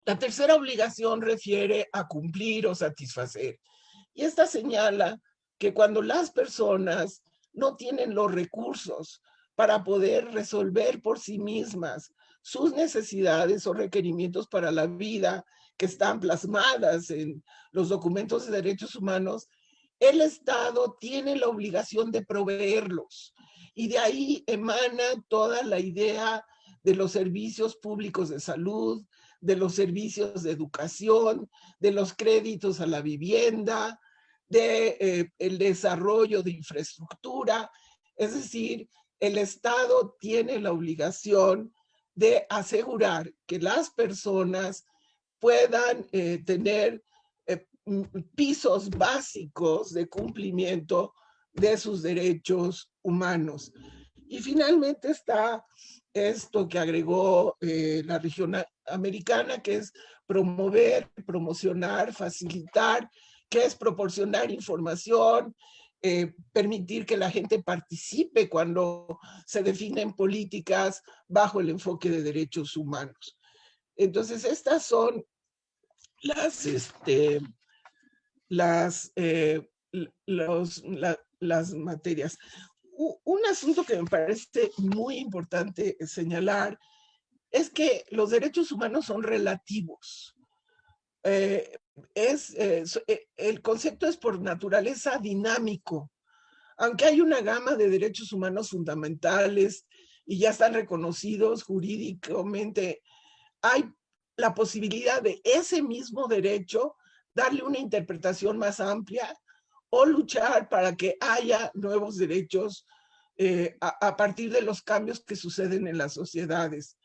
La tercera obligación refiere a cumplir o satisfacer. Y esta señala que cuando las personas no tienen los recursos para poder resolver por sí mismas sus necesidades o requerimientos para la vida que están plasmadas en los documentos de derechos humanos, el Estado tiene la obligación de proveerlos. Y de ahí emana toda la idea de los servicios públicos de salud, de los servicios de educación, de los créditos a la vivienda, de el desarrollo de infraestructura. Es decir, el Estado tiene la obligación de asegurar que las personas puedan tener pisos básicos de cumplimiento de sus derechos humanos. Y finalmente está esto que agregó la región americana, que es promover, promocionar, facilitar, que es proporcionar información, permitir que la gente participe cuando se definen políticas bajo el enfoque de derechos humanos. Entonces, estas son las, las, las materias. Un asunto que me parece muy importante señalar es que los derechos humanos son relativos. El concepto es por naturaleza dinámico. Aunque hay una gama de derechos humanos fundamentales y ya están reconocidos jurídicamente, hay la posibilidad de ese mismo derecho darle una interpretación más amplia o luchar para que haya nuevos derechos a partir de los cambios que suceden en las sociedades.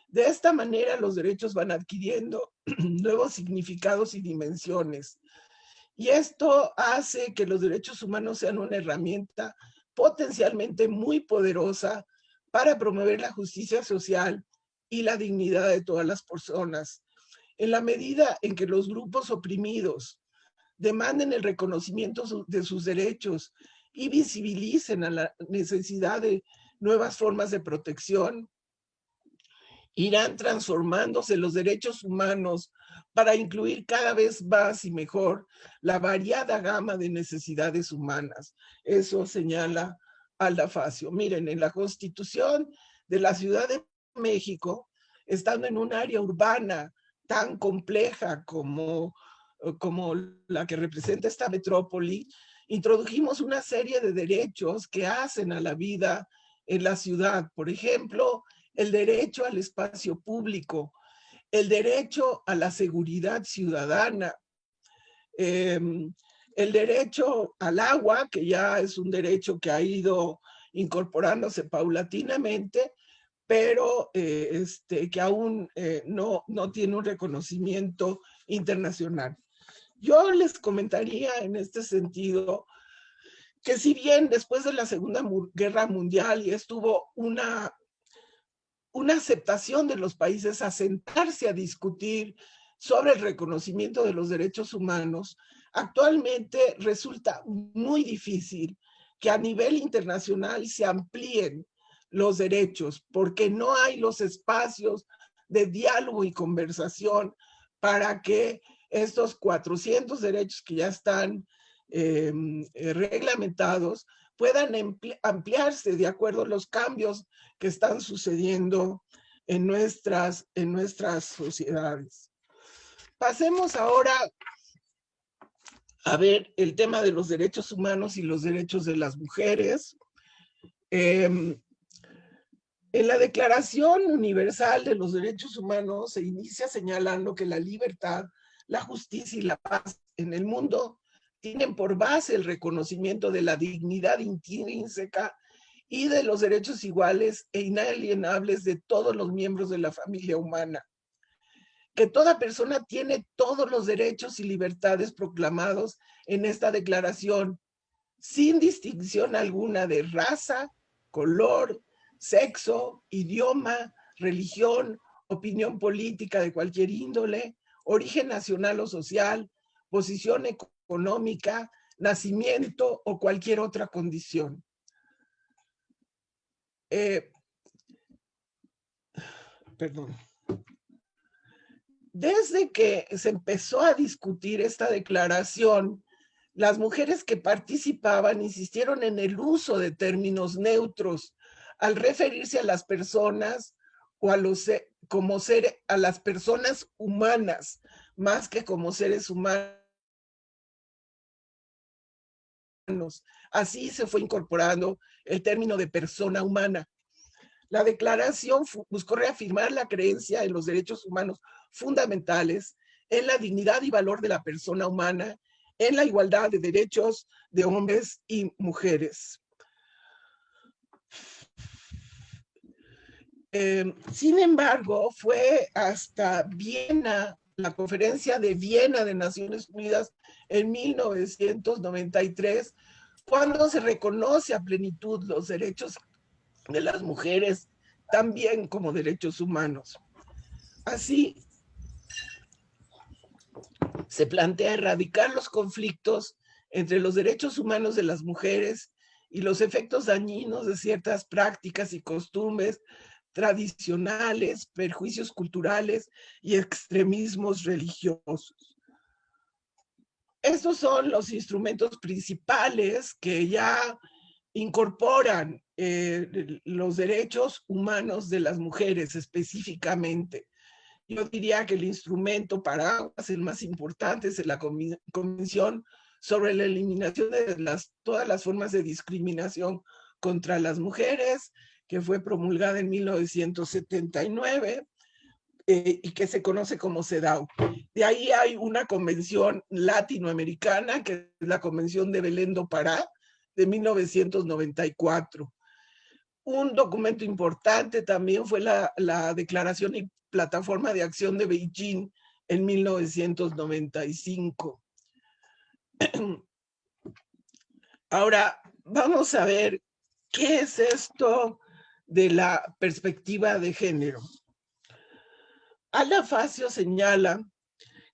De esta manera, los derechos van adquiriendo nuevos significados y dimensiones. Y esto hace que los derechos humanos sean una herramienta potencialmente muy poderosa para promover la justicia social y la dignidad de todas las personas. En la medida en que los grupos oprimidos demanden el reconocimiento de sus derechos y visibilicen a la necesidad de nuevas formas de protección, irán transformándose los derechos humanos para incluir cada vez más y mejor la variada gama de necesidades humanas. Eso señala Alda Facio. Miren, en la Constitución de la Ciudad de México, estando en un área urbana tan compleja como la que representa esta metrópoli, introdujimos una serie de derechos que hacen a la vida en la ciudad. Por ejemplo, el derecho al espacio público, el derecho a la seguridad ciudadana, el derecho al agua, que ya es un derecho que ha ido incorporándose paulatinamente, pero que aún no tiene un reconocimiento internacional. Yo les comentaría en este sentido que si bien después de la Segunda Guerra Mundial y estuvo una aceptación de los países a sentarse a discutir sobre el reconocimiento de los derechos humanos, actualmente resulta muy difícil que a nivel internacional se amplíen los derechos, porque no hay los espacios de diálogo y conversación para que estos 400 derechos que ya están reglamentados puedan ampliarse de acuerdo a los cambios que están sucediendo en nuestras sociedades. Pasemos ahora a ver el tema de los derechos humanos y los derechos de las mujeres. En la Declaración Universal de los Derechos Humanos se inicia señalando que la libertad, la justicia y la paz en el mundo tienen por base el reconocimiento de la dignidad intrínseca y de los derechos iguales e inalienables de todos los miembros de la familia humana. Que toda persona tiene todos los derechos y libertades proclamados en esta declaración, sin distinción alguna de raza, color, sexo, idioma, religión, opinión política de cualquier índole, origen nacional o social, posición económica, nacimiento o cualquier otra condición. Perdón. Desde que se empezó a discutir esta declaración, las mujeres que participaban insistieron en el uso de términos neutros al referirse a las personas o a a las personas humanas, más que como seres humanos. Así se fue incorporando el término de persona humana. La declaración buscó reafirmar la creencia en los derechos humanos fundamentales, en la dignidad y valor de la persona humana, en la igualdad de derechos de hombres y mujeres. Sin embargo, fue hasta Viena, la Conferencia de Viena de Naciones Unidas en 1993, cuando se reconoce a plenitud los derechos de las mujeres, también como derechos humanos. Así, se plantea erradicar los conflictos entre los derechos humanos de las mujeres y los efectos dañinos de ciertas prácticas y costumbres tradicionales, perjuicios culturales y extremismos religiosos. Estos son los instrumentos principales que ya incorporan los derechos humanos de las mujeres específicamente. Yo diría que el instrumento paraguas, el más importante, es la Convención sobre la eliminación de todas las formas de discriminación contra las mujeres, que fue promulgada en 1979 y que se conoce como CEDAW. De ahí hay una convención latinoamericana, que es la Convención de Belém do Pará, de 1994. Un documento importante también fue la Declaración y Plataforma de Acción de Beijing en 1995. Ahora, vamos a ver qué es esto de la perspectiva de género. Alda Facio señala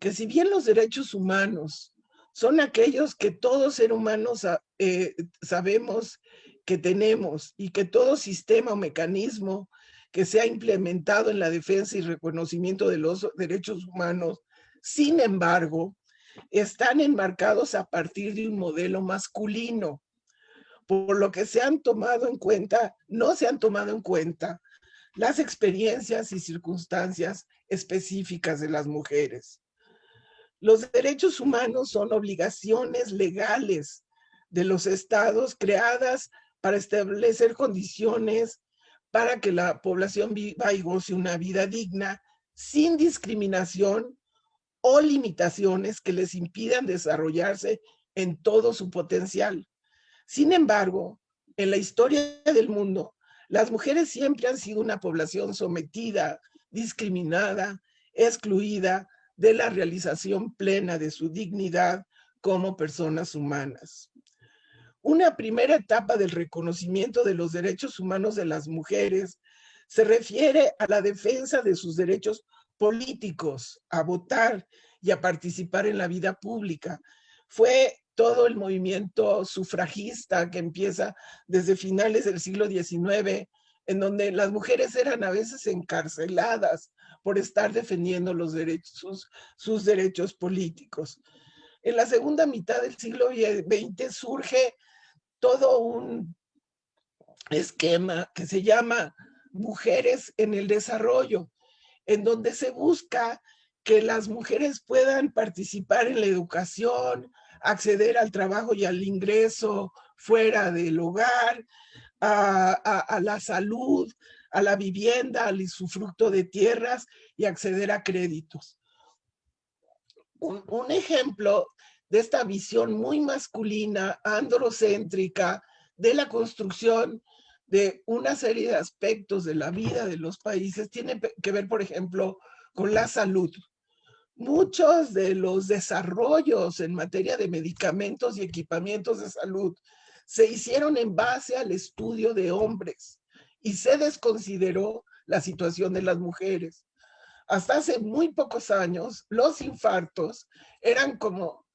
que si bien los derechos humanos son aquellos que todo ser humano sabemos que tenemos y que todo sistema o mecanismo que se ha implementado en la defensa y reconocimiento de los derechos humanos, sin embargo, están enmarcados a partir de un modelo masculino, por lo que no se han tomado en cuenta las experiencias y circunstancias específicas de las mujeres. Los derechos humanos son obligaciones legales de los estados creadas para establecer condiciones para que la población viva y goce una vida digna, sin discriminación o limitaciones que les impidan desarrollarse en todo su potencial. Sin embargo, en la historia del mundo, las mujeres siempre han sido una población sometida, discriminada, excluida de la realización plena de su dignidad como personas humanas. Una primera etapa del reconocimiento de los derechos humanos de las mujeres se refiere a la defensa de sus derechos políticos, a votar y a participar en la vida pública. Fue todo el movimiento sufragista que empieza desde finales del siglo XIX, en donde las mujeres eran a veces encarceladas por estar defendiendo sus derechos políticos. En la segunda mitad del siglo XX surge todo un esquema que se llama Mujeres en el Desarrollo, en donde se busca que las mujeres puedan participar en la educación, acceder al trabajo y al ingreso fuera del hogar, a la salud, a la vivienda, al usufructo de tierras y acceder a créditos. Un ejemplo de esta visión muy masculina, androcéntrica, de la construcción de una serie de aspectos de la vida de los países, tiene que ver, por ejemplo, con la salud. Muchos de los desarrollos en materia de medicamentos y equipamientos de salud se hicieron en base al estudio de hombres y se desconsideró la situación de las mujeres. Hasta hace muy pocos años, los infartos eran como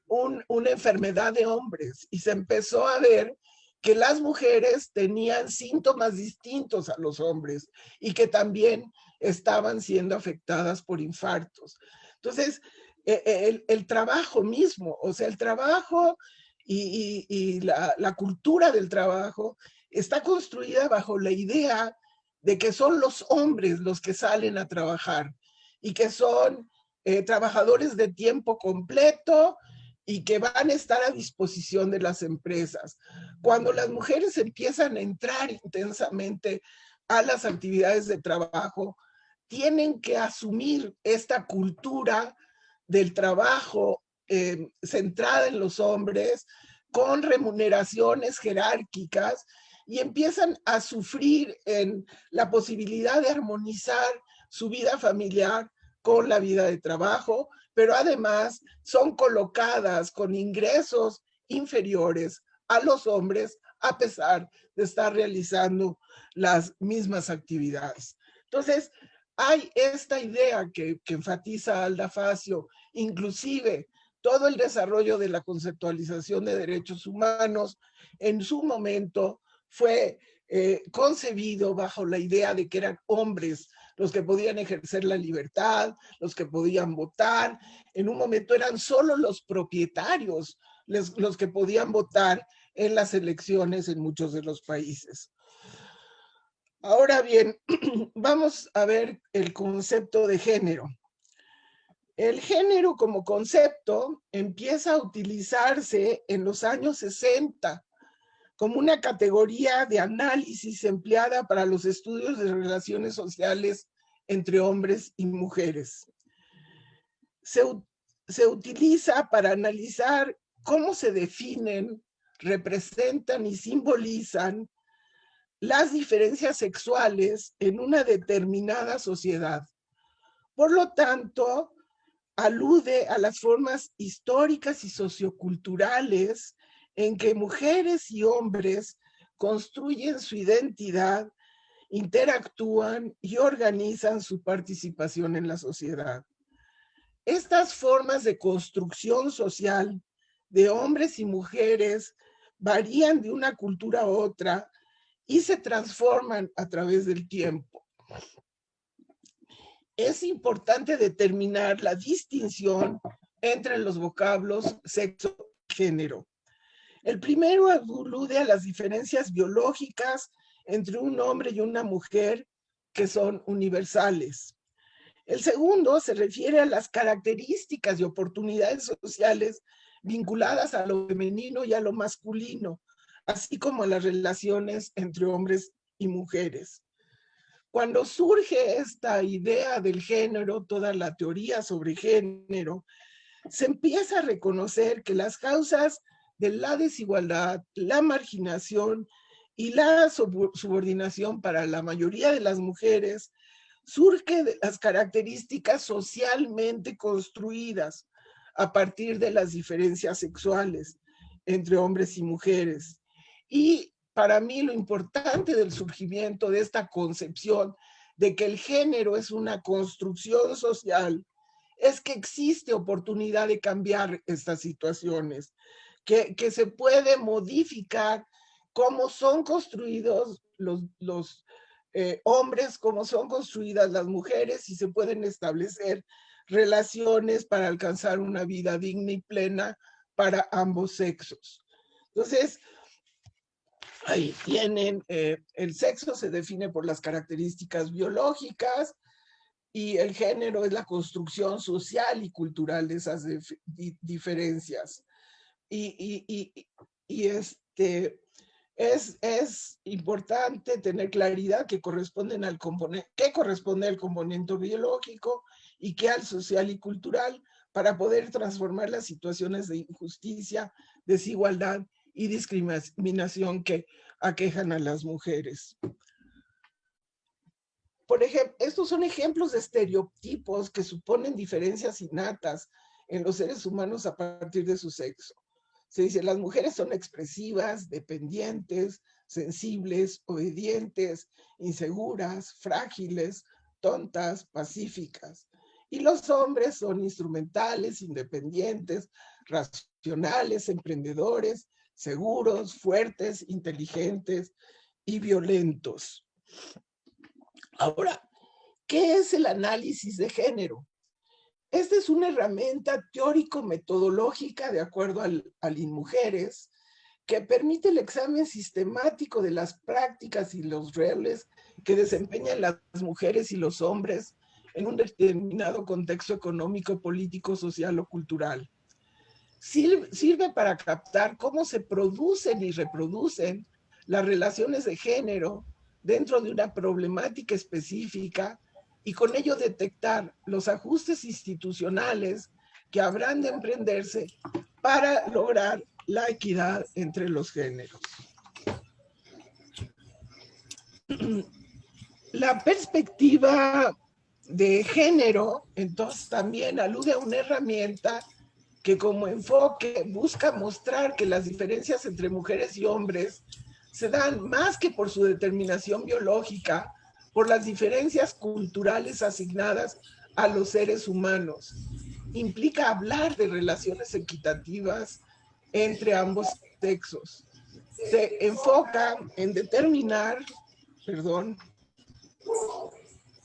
una enfermedad de hombres y se empezó a ver que las mujeres tenían síntomas distintos a los hombres y que también estaban siendo afectadas por infartos. Entonces, el trabajo mismo, o sea, el trabajo y la cultura del trabajo está construida bajo la idea de que son los hombres los que salen a trabajar y que son trabajadores de tiempo completo y que van a estar a disposición de las empresas. Cuando las mujeres empiezan a entrar intensamente a las actividades de trabajo, tienen que asumir esta cultura del trabajo centrada en los hombres, con remuneraciones jerárquicas, y empiezan a sufrir en la posibilidad de armonizar su vida familiar con la vida de trabajo, pero además son colocadas con ingresos inferiores a los hombres a pesar de estar realizando las mismas actividades. Entonces, hay esta idea que enfatiza Alda Facio, inclusive todo el desarrollo de la conceptualización de derechos humanos en su momento fue concebido bajo la idea de que eran hombres los que podían ejercer la libertad, los que podían votar. En un momento eran solo los propietarios los que podían votar en las elecciones en muchos de los países. Ahora bien, vamos a ver el concepto de género. El género como concepto empieza a utilizarse en los años 60 como una categoría de análisis empleada para los estudios de relaciones sociales entre hombres y mujeres. Se utiliza para analizar cómo se definen, representan y simbolizan las diferencias sexuales en una determinada sociedad. Por lo tanto, alude a las formas históricas y socioculturales en que mujeres y hombres construyen su identidad, interactúan y organizan su participación en la sociedad. Estas formas de construcción social de hombres y mujeres varían de una cultura a otra y se transforman a través del tiempo. Es importante determinar la distinción entre los vocablos sexo y género. El primero alude a las diferencias biológicas entre un hombre y una mujer que son universales. El segundo se refiere a las características y oportunidades sociales vinculadas a lo femenino y a lo masculino, así como a las relaciones entre hombres y mujeres. Cuando surge esta idea del género, toda la teoría sobre género, se empieza a reconocer que las causas de la desigualdad, la marginación y la subordinación para la mayoría de las mujeres surge de las características socialmente construidas a partir de las diferencias sexuales entre hombres y mujeres. Y para mí lo importante del surgimiento de esta concepción de que el género es una construcción social es que existe oportunidad de cambiar estas situaciones, que se puede modificar cómo son construidos los hombres, cómo son construidas las mujeres, y se pueden establecer relaciones para alcanzar una vida digna y plena para ambos sexos. Entonces, ahí tienen, el sexo se define por las características biológicas y el género es la construcción social y cultural de esas diferencias. Y es importante tener claridad que corresponden al componente, qué corresponde al componente biológico y qué al social y cultural, para poder transformar las situaciones de injusticia, desigualdad y discriminación que aquejan a las mujeres. Por ejemplo, estos son ejemplos de estereotipos que suponen diferencias innatas en los seres humanos a partir de su sexo. Se dice, las mujeres son expresivas, dependientes, sensibles, obedientes, inseguras, frágiles, tontas, pacíficas. Y los hombres son instrumentales, independientes, racionales, emprendedores, seguros, fuertes, inteligentes y violentos. Ahora, ¿Qué es el análisis de género? Esta es una herramienta teórico-metodológica de acuerdo al INMujeres que permite el examen sistemático de las prácticas y los roles que desempeñan las mujeres y los hombres en un determinado contexto económico, político, social o cultural. Sirve para captar cómo se producen y reproducen las relaciones de género dentro de una problemática específica y con ello detectar los ajustes institucionales que habrán de emprenderse para lograr la equidad entre los géneros. La perspectiva de género, entonces, también alude a una herramienta que como enfoque busca mostrar que las diferencias entre mujeres y hombres se dan más que por su determinación biológica, por las diferencias culturales asignadas a los seres humanos. Implica hablar de relaciones equitativas entre ambos sexos. Se enfoca en determinar,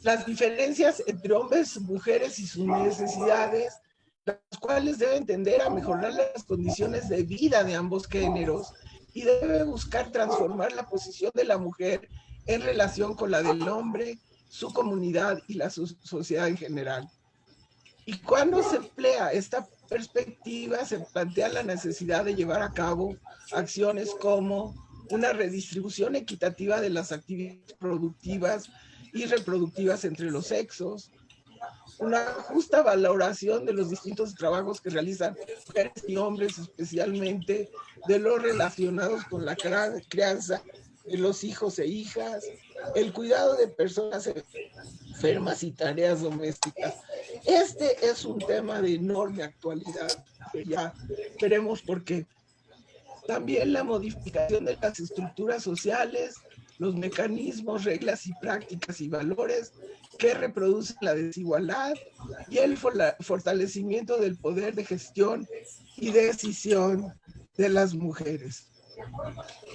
las diferencias entre hombres, mujeres y sus necesidades, las cuales deben tender a mejorar las condiciones de vida de ambos géneros y debe buscar transformar la posición de la mujer en relación con la del hombre, su comunidad y la sociedad en general. Y cuando se emplea esta perspectiva, se plantea la necesidad de llevar a cabo acciones como una redistribución equitativa de las actividades productivas y reproductivas entre los sexos, una justa valoración de los distintos trabajos que realizan mujeres y hombres, especialmente de los relacionados con la crianza de los hijos e hijas, el cuidado de personas enfermas y tareas domésticas. Este es un tema de enorme actualidad, que ya veremos por qué. También la modificación de las estructuras sociales, los mecanismos, reglas y prácticas y valores que reproducen la desigualdad y el fortalecimiento del poder de gestión y decisión de las mujeres.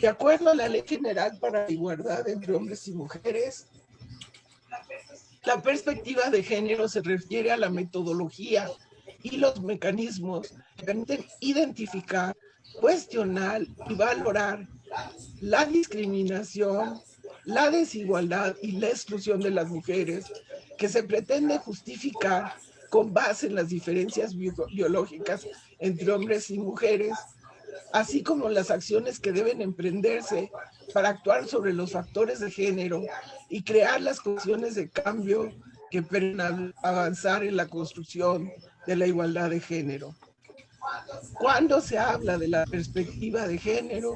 De acuerdo a la Ley General para la Igualdad entre Hombres y Mujeres, la perspectiva de género se refiere a la metodología y los mecanismos que permiten identificar, cuestionar y valorar la discriminación, la desigualdad y la exclusión de las mujeres que se pretende justificar con base en las diferencias biológicas entre hombres y mujeres, así como las acciones que deben emprenderse para actuar sobre los factores de género y crear las condiciones de cambio que permitan avanzar en la construcción de la igualdad de género. Cuando se habla de la perspectiva de género,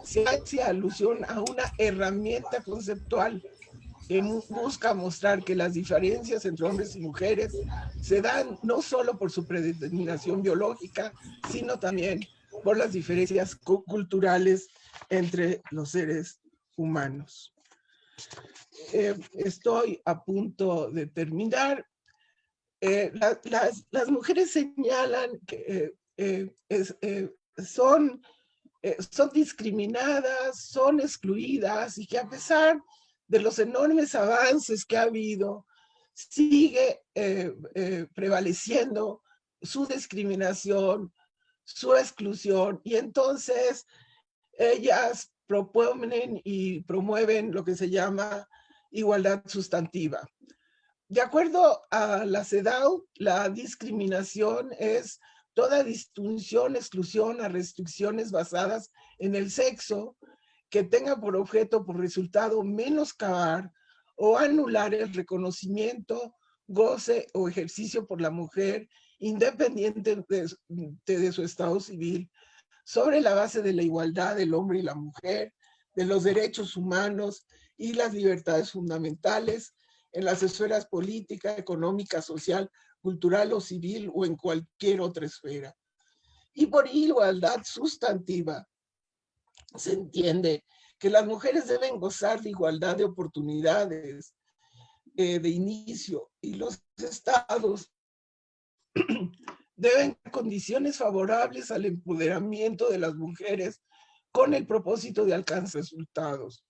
se hace alusión a una herramienta conceptual que busca mostrar que las diferencias entre hombres y mujeres se dan no solo por su predeterminación biológica, sino también por las diferencias culturales entre los seres humanos. Estoy a punto de terminar. Las mujeres señalan que son discriminadas, son excluidas y que a pesar de los enormes avances que ha habido, sigue prevaleciendo su discriminación, su exclusión, y entonces ellas proponen y promueven lo que se llama igualdad sustantiva. De acuerdo a la CEDAW, la discriminación es toda distinción, exclusión a restricciones basadas en el sexo que tenga por objeto, por resultado, menoscabar o anular el reconocimiento, goce o ejercicio por la mujer, independiente de su estado civil, sobre la base de la igualdad del hombre y la mujer, de los derechos humanos y las libertades fundamentales en las esferas política, económica, social, cultural o civil o en cualquier otra esfera. Y por igualdad sustantiva se entiende que las mujeres deben gozar de igualdad de oportunidades de inicio y los estados deben dar condiciones favorables al empoderamiento de las mujeres con el propósito de alcanzar resultados.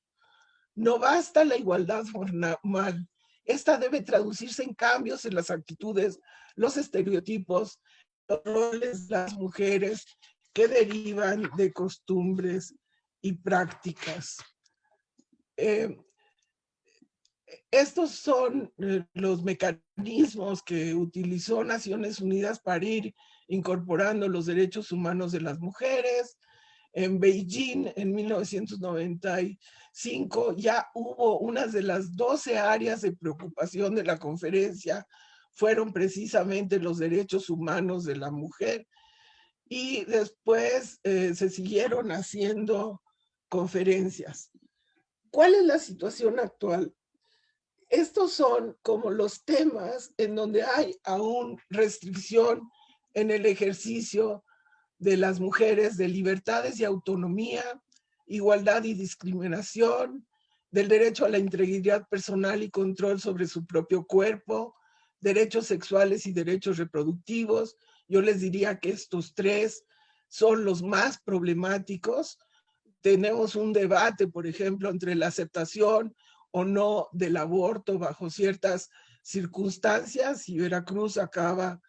No basta la igualdad formal, esta debe traducirse en cambios en las actitudes, los estereotipos, los roles de las mujeres que derivan de costumbres y prácticas. Estos son los mecanismos que utilizó Naciones Unidas para ir incorporando los derechos humanos de las mujeres. En Beijing, en 1995, ya hubo unas de las 12 áreas de preocupación de la conferencia, fueron precisamente los derechos humanos de la mujer. Y después se siguieron haciendo conferencias. ¿Cuál es la situación actual? Estos son como los temas en donde hay aún restricción en el ejercicio de las mujeres de libertades y autonomía, igualdad y discriminación, del derecho a la integridad personal y control sobre su propio cuerpo, derechos sexuales y derechos reproductivos. Yo les diría que estos tres son los más problemáticos. Tenemos un debate, por ejemplo, entre la aceptación o no del aborto bajo ciertas circunstancias, y Veracruz acaba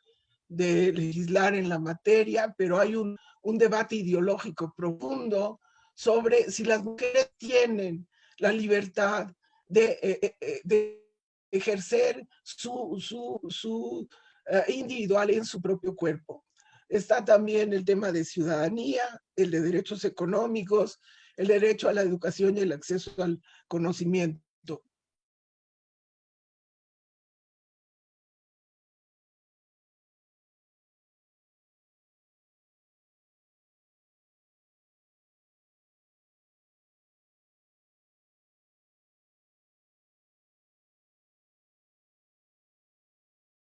de legislar en la materia, pero hay un debate ideológico profundo sobre si las mujeres tienen la libertad de ejercer su individual en su propio cuerpo. Está también el tema de ciudadanía, el de derechos económicos, el derecho a la educación y el acceso al conocimiento.